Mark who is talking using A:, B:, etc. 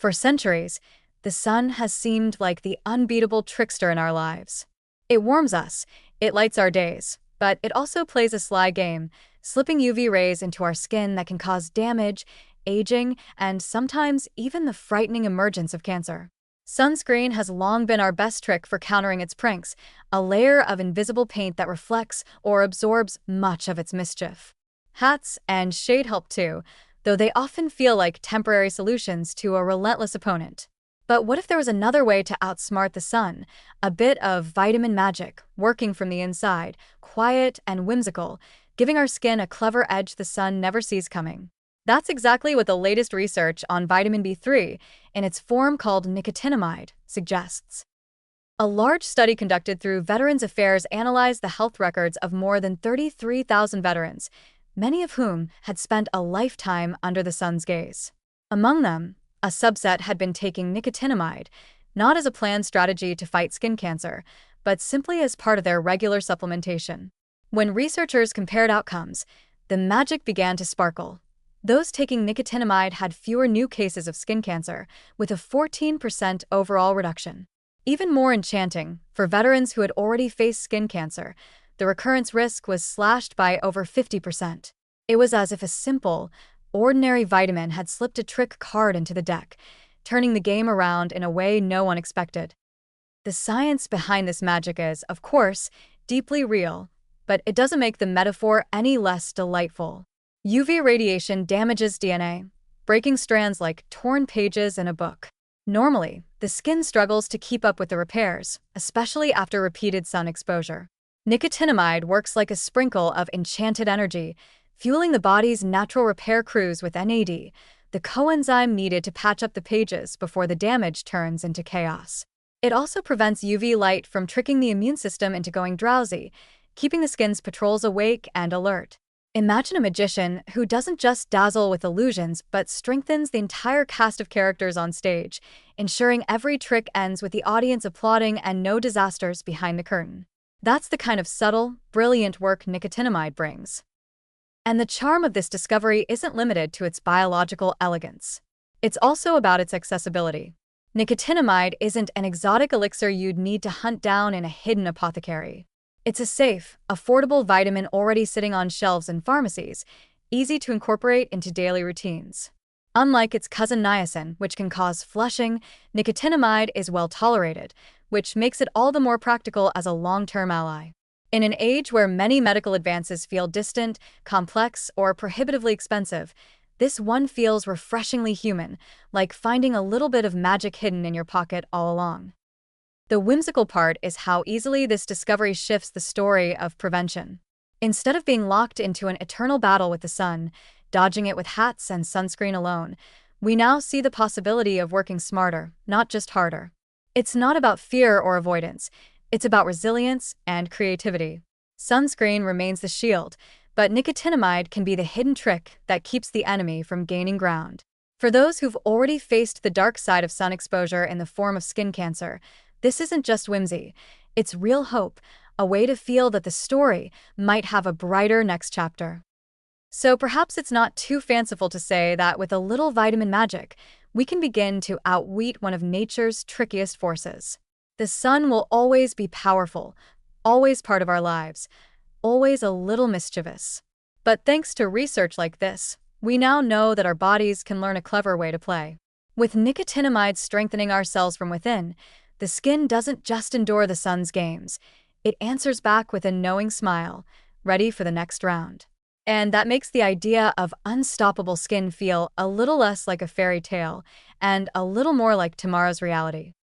A: For centuries, the sun has seemed like the unbeatable trickster in our lives. It warms us, it lights our days, but it also plays a sly game, slipping UV rays into our skin that can cause damage, aging, and sometimes even the frightening emergence of cancer. Sunscreen has long been our best trick for countering its pranks, a layer of invisible paint that reflects or absorbs much of its mischief. Hats and shade help too, though they often feel like temporary solutions to a relentless opponent. But what if there was another way to outsmart the sun? A bit of vitamin magic, working from the inside, quiet and whimsical, giving our skin a clever edge the sun never sees coming. That's exactly what the latest research on vitamin B3, in its form called nicotinamide, suggests. A large study conducted through Veterans Affairs analyzed the health records of more than 33,000 veterans, many of whom had spent a lifetime under the sun's gaze. Among them, a subset had been taking nicotinamide, not as a planned strategy to fight skin cancer, but simply as part of their regular supplementation. When researchers compared outcomes, the magic began to sparkle. Those taking nicotinamide had fewer new cases of skin cancer, with a 14% overall reduction. Even more enchanting, for veterans who had already faced skin cancer, the recurrence risk was slashed by over 50%. It was as if a simple, ordinary vitamin had slipped a trick card into the deck, turning the game around in a way no one expected. The science behind this magic is, of course, deeply real, but it doesn't make the metaphor any less delightful. UV radiation damages DNA, breaking strands like torn pages in a book. Normally, the skin struggles to keep up with the repairs, especially after repeated sun exposure. Nicotinamide works like a sprinkle of enchanted energy, fueling the body's natural repair crews with NAD, the coenzyme needed to patch up the pages before the damage turns into chaos. It also prevents UV light from tricking the immune system into going drowsy, keeping the skin's patrols awake and alert. Imagine a magician who doesn't just dazzle with illusions but strengthens the entire cast of characters on stage, ensuring every trick ends with the audience applauding and no disasters behind the curtain. That's the kind of subtle, brilliant work nicotinamide brings. And the charm of this discovery isn't limited to its biological elegance. It's also about its accessibility. Nicotinamide isn't an exotic elixir you'd need to hunt down in a hidden apothecary. It's a safe, affordable vitamin already sitting on shelves in pharmacies, easy to incorporate into daily routines. Unlike its cousin niacin, which can cause flushing, nicotinamide is well tolerated, which makes it all the more practical as a long-term ally. In an age where many medical advances feel distant, complex, or prohibitively expensive, this one feels refreshingly human, like finding a little bit of magic hidden in your pocket all along. The whimsical part is how easily this discovery shifts the story of prevention. Instead of being locked into an eternal battle with the sun, dodging it with hats and sunscreen alone, we now see the possibility of working smarter, not just harder. It's not about fear or avoidance, it's about resilience and creativity. Sunscreen remains the shield, but nicotinamide can be the hidden trick that keeps the enemy from gaining ground. For those who've already faced the dark side of sun exposure in the form of skin cancer, this isn't just whimsy, it's real hope, a way to feel that the story might have a brighter next chapter. So perhaps it's not too fanciful to say that with a little vitamin magic, we can begin to outwit one of nature's trickiest forces. The sun will always be powerful, always part of our lives, always a little mischievous. But thanks to research like this, we now know that our bodies can learn a clever way to play. With nicotinamide strengthening our cells from within, the skin doesn't just endure the sun's games, it answers back with a knowing smile, ready for the next round. And that makes the idea of unstoppable skin feel a little less like a fairy tale and a little more like tomorrow's reality.